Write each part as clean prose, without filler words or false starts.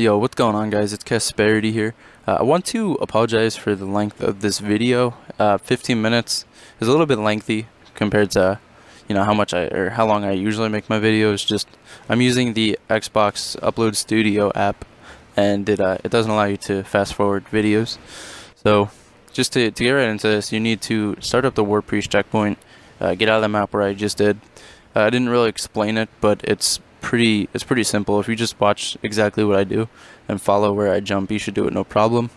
Yo, what's going on, guys? It's Casparity here. I want to apologize for the length of this video. 15 minutes is a little bit lengthy compared to, how much how long I usually make my videos. Just I'm using the Xbox Upload Studio app, and it doesn't allow you to fast forward videos. So, just to get right into this, you need to start up the War Priest checkpoint, get out of the map where I just did. I didn't really explain it, but it's pretty simple. If you just watch exactly what I do and follow where I jump, you should do it no problem.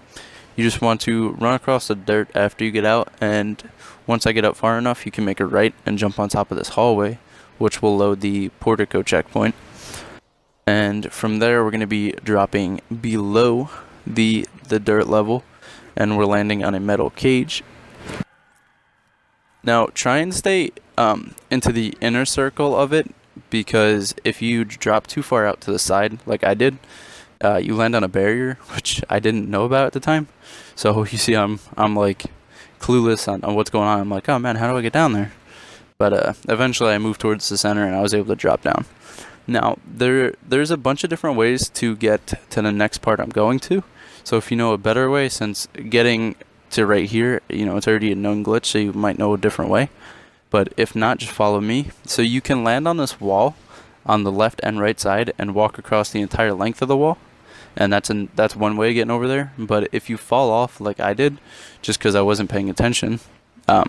You just want to run across the dirt after you get out, and once I get out far enough, you can make a right and jump on top of this hallway, which will load the portico checkpoint. And from there, we're going to be dropping below the dirt level, and we're landing on a metal cage. Now, try and stay into the inner circle of it, because if you drop too far out to the side, like I did, you land on a barrier, which I didn't know about at the time. So you see, I'm like clueless on what's going on. I'm like, oh man, how do I get down there? But eventually, I moved towards the center, and I was able to drop down. Now, there's a bunch of different ways to get to the next part I'm going to. So if you know a better way, since getting to right here, it's already a known glitch, so you might know a different way. But if not, just follow me. So you can land on this wall on the left and right side and walk across the entire length of the wall. And that's one way of getting over there. But if you fall off like I did, just because I wasn't paying attention, you're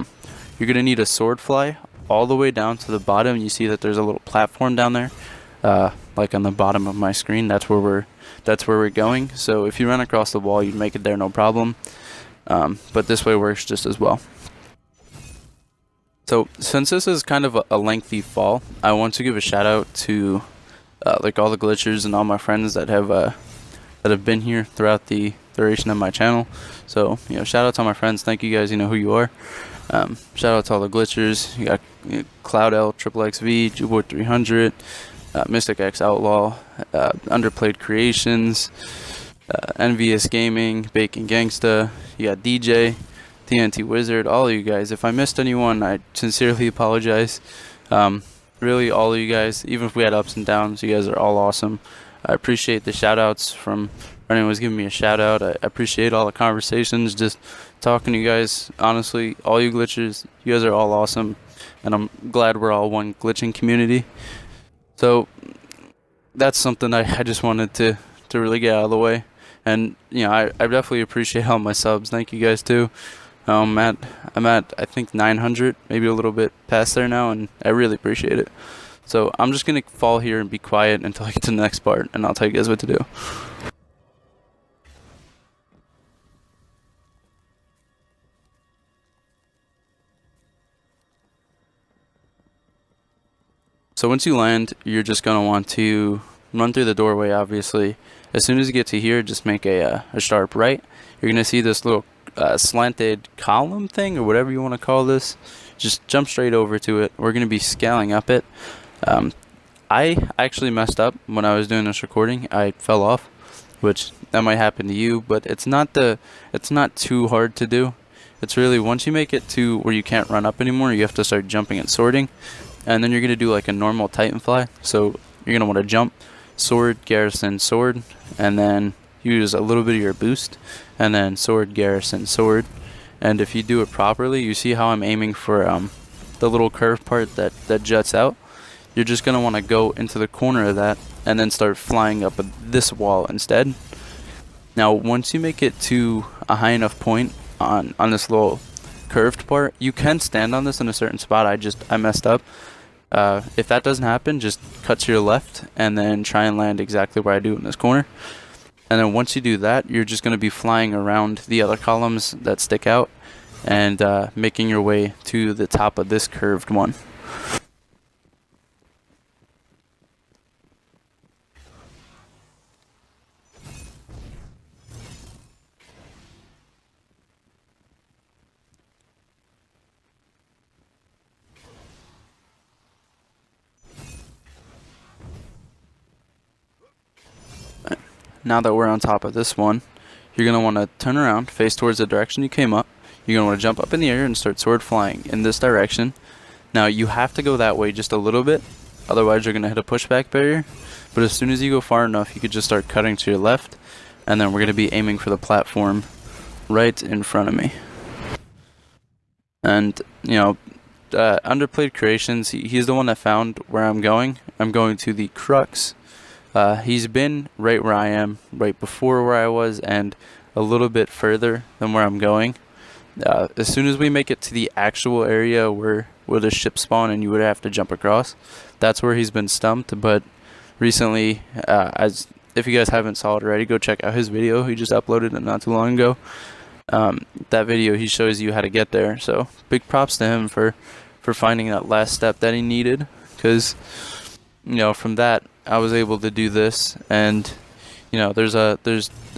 going to need a sword fly all the way down to the bottom. You see that there's a little platform down there, like on the bottom of my screen. That's where we're going. So if you run across the wall, you'd make it there no problem. But this way works just as well. So since this is kind of a lengthy fall, I want to give a shout out to like all the glitchers and all my friends that have been here throughout the duration of my channel. So shout out to all my friends. Thank you guys. You know who you are. Shout out to all the glitchers. You got Cloud L, Triple XV, Juboy 300, Mystic X Outlaw, Underplayed Creations, Envious Gaming, Bacon Gangsta. You got DJ, TNT Wizard, all of you guys. If I missed anyone, I sincerely apologize. Really, all of you guys, even if we had ups and downs, you guys are all awesome. I appreciate the shout outs from anyone who's giving me a shout out. I appreciate all the conversations, just talking to you guys. Honestly, all you glitchers, you guys are all awesome, and I'm glad we're all one glitching community. So that's something I just wanted to really get out of the way. And I definitely appreciate all my subs. Thank you guys too. I'm at I think 900, maybe a little bit past there now, and I really appreciate it. So I'm just gonna fall here and be quiet until I get to the next part, and I'll tell you guys what to do. So once you land, you're just gonna want to run through the doorway. Obviously, as soon as you get to here, just make a sharp right. You're gonna see this little slanted column thing, or whatever you want to call this. Just jump straight over to it. We're going to be scaling up it. I actually messed up when I was doing this recording. I fell off, which that might happen to you, but it's not too hard to do. It's really, once you make it to where you can't run up anymore, you have to start jumping and sorting, and then you're going to do like a normal Titan fly. So you're going to want to jump, sword, garrison, sword, and then use a little bit of your boost, and then sword, garrison, sword. And if you do it properly, you see how I'm aiming for the little curve part that juts out. You're just going to want to go into the corner of that and then start flying up this wall instead. Now once you make it to a high enough point on this little curved part, you can stand on this in a certain spot. I messed up. If that doesn't happen, just cut to your left and then try and land exactly where I do in this corner. And then once you do that, you're just going to be flying around the other columns that stick out and making your way to the top of this curved one. Now that we're on top of this one, you're going to want to turn around, face towards the direction you came up. You're going to want to jump up in the air and start sword flying in this direction. Now you have to go that way just a little bit, otherwise you're going to hit a pushback barrier. But as soon as you go far enough, you could just start cutting to your left, and then we're going to be aiming for the platform right in front of me. And, you know, Underplayed Creations, he's the one that found where I'm going. I'm going to the crux. He's been right where I am, right before where I was, and a little bit further than where I'm going. As soon as we make it to the actual area where the ship spawn and you would have to jump across, that's where he's been stumped. But recently, as if you guys haven't saw it already, go check out his video. He just uploaded it not too long ago. That video, he shows you how to get there. So big props to him for finding that last step that he needed, because, you know, from that I was able to do this. And, you know, there's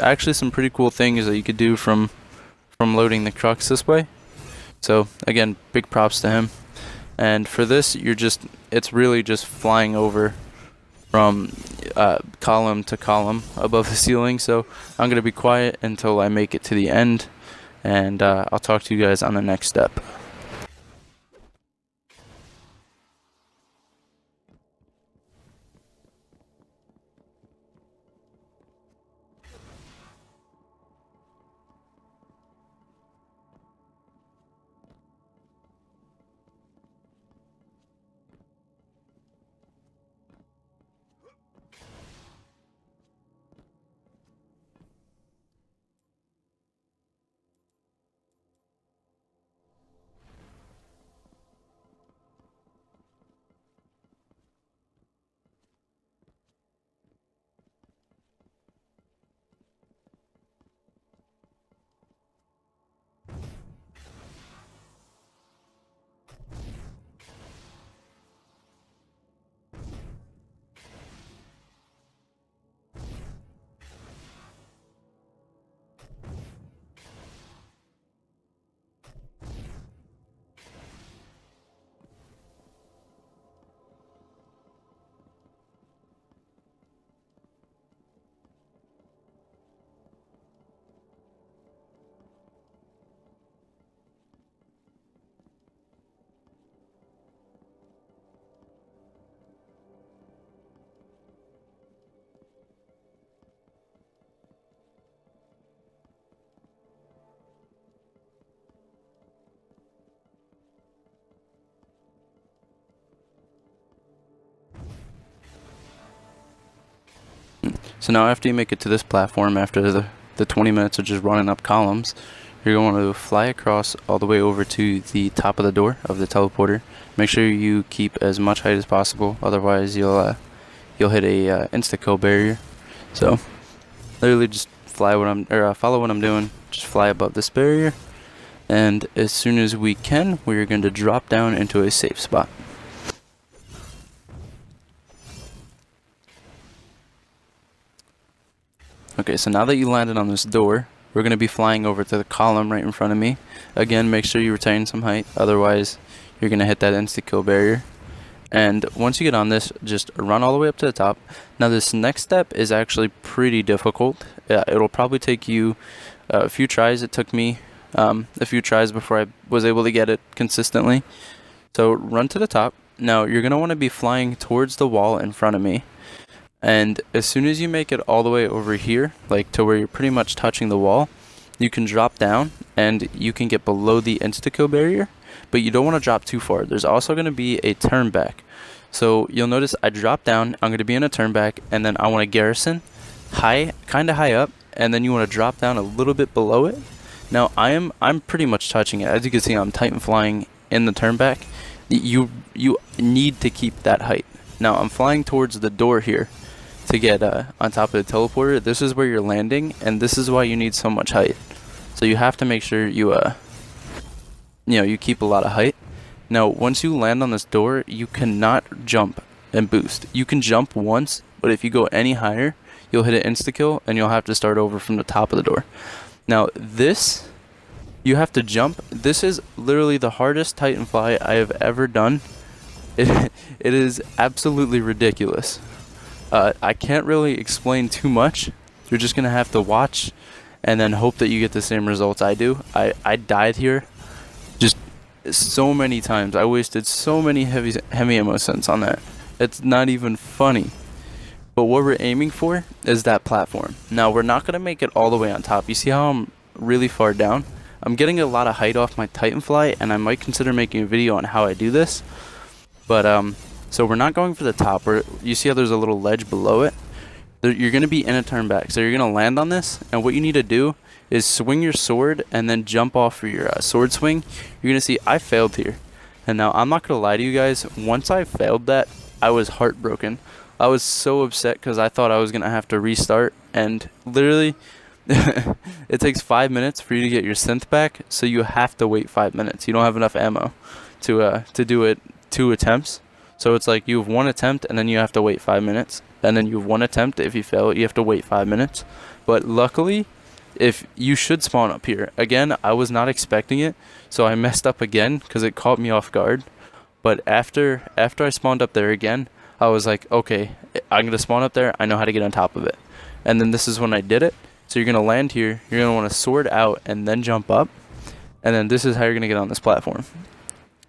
actually some pretty cool things that you could do from loading the crux this way. So again, big props to him. And for this, it's really just flying over from column to column above the ceiling. So I'm gonna be quiet until I make it to the end, and I'll talk to you guys on the next step. So now after you make it to this platform, after the 20 minutes of just running up columns, you're going to fly across all the way over to the top of the door of the teleporter. Make sure you keep as much height as possible, otherwise you'll hit a insta-kill barrier. So literally just follow what I'm doing. Just fly above this barrier, and as soon as we can, we're going to drop down into a safe spot. Okay, so now that you landed on this door, we're going to be flying over to the column right in front of me. Again, make sure you retain some height, otherwise you're going to hit that insta-kill barrier. And once you get on this, just run all the way up to the top. Now this next step is actually pretty difficult. It'll probably take you a few tries. It took me a few tries before I was able to get it consistently. So run to the top. Now you're going to want to be flying towards the wall in front of me. And as soon as you make it all the way over here, like to where you're pretty much touching the wall, you can drop down and you can get below the insta-kill barrier, but you don't want to drop too far. There's also going to be a turn back. So you'll notice I drop down, I'm going to be in a turn back, and then I want to garrison kind of high up, and then you want to drop down a little bit below it. Now I'm pretty much touching it. As you can see, I'm Titan flying in the turn back. You need to keep that height. Now I'm flying towards the door here to get on top of the teleporter. This is where you're landing, and this is why you need so much height. So you have to make sure you you keep a lot of height. Now once you land on this door, you cannot jump and boost. You can jump once, but if you go any higher, you'll hit an insta-kill and you'll have to start over from the top of the door. Now this, you have to jump. This is literally the hardest Titan fly I have ever done. It is absolutely ridiculous. I can't really explain too much. You're just gonna have to watch and then hope that you get the same results I do. I died here just so many times. I wasted so many heavy ammo cents on that. It's not even funny. But what we're aiming for is that platform. Now, we're not going to make it all the way on top. You see how I'm really far down? I'm getting a lot of height off my Titanfly, and I might consider making a video on how I do this. But, so we're not going for the top. You see how there's a little ledge below it? You're going to be in a turn back. So you're going to land on this, and what you need to do is swing your sword and then jump off for your sword swing. You're going to see I failed here. And now, I'm not going to lie to you guys. Once I failed that, I was heartbroken. I was so upset because I thought I was going to have to restart. And literally, it takes 5 minutes for you to get your synth back. So you have to wait 5 minutes. You don't have enough ammo to do it 2 attempts. So it's like you have 1 attempt and then you have to wait 5 minutes. And then you have 1 attempt. If you fail, you have to wait 5 minutes. But luckily, if you should spawn up here. Again, I was not expecting it. So I messed up again because it caught me off guard. But after I spawned up there again, I was like, okay, I'm going to spawn up there. I know how to get on top of it. And then this is when I did it. So you're going to land here. You're going to want to sword out and then jump up. And then this is how you're going to get on this platform.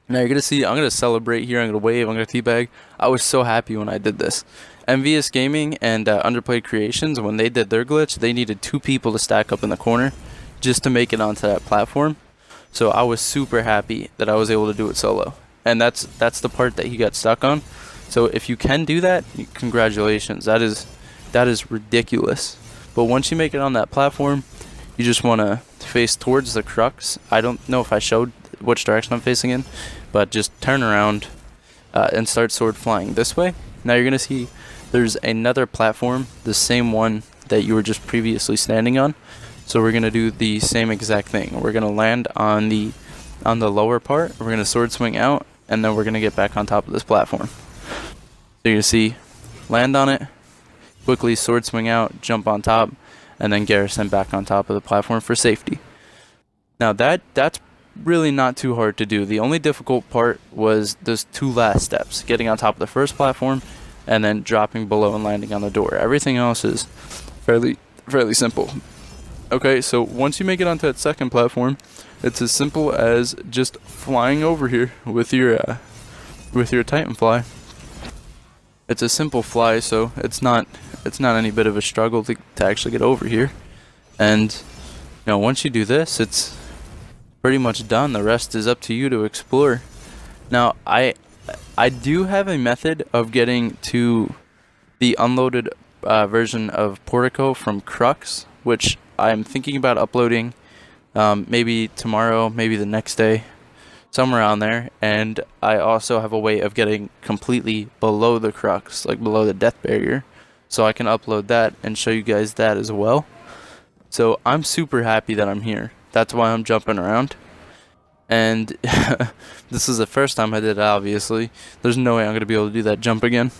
Now you're going to see, I'm going to celebrate here. I'm going to wave. I'm going to teabag. I was so happy when I did this. MVS Gaming and Underplayed Creations, when they did their glitch, they needed 2 people to stack up in the corner just to make it onto that platform. So I was super happy that I was able to do it solo. And that's the part that he got stuck on. So if you can do that, congratulations. That is ridiculous. But once you make it on that platform, you just want to face towards the crux. I don't know if I showed which direction I'm facing in, but just turn around and start sword flying this way. Now you're going to see there's another platform, the same one that you were just previously standing on. So we're going to do the same exact thing. We're going to land on the lower part. We're going to sword swing out, and then we're going to get back on top of this platform. So you see, land on it, quickly sword swing out, jump on top, and then garrison back on top of the platform for safety. Now that's really not too hard to do. The only difficult part was those 2 last steps, getting on top of the first platform and then dropping below and landing on the door. Everything else is fairly simple. Okay, so once you make it onto that second platform, it's as simple as just flying over here with your Titanfly. It's a simple fly, so it's not any bit of a struggle to actually get over here. And you know, once you do this, it's pretty much done. The rest is up to you to explore. Now, I do have a method of getting to the unloaded version of Portico from Crux, which I'm thinking about uploading maybe tomorrow, maybe the next day, somewhere around there. And I also have a way of getting completely below the crux, like below the death barrier, so I can upload that and show you guys that as well. So I'm super happy that I'm here. That's why I'm jumping around. And this is the first time I did it, obviously. There's no way I'm going to be able to do that jump again.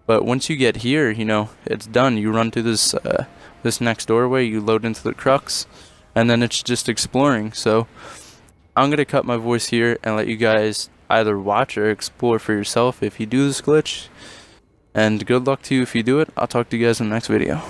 But once you get here, you know, it's done. You run through this next doorway, you load into the crux, and then it's just exploring. So I'm going to cut my voice here and let you guys either watch or explore for yourself if you do this glitch. And good luck to you if you do it. I'll talk to you guys in the next video.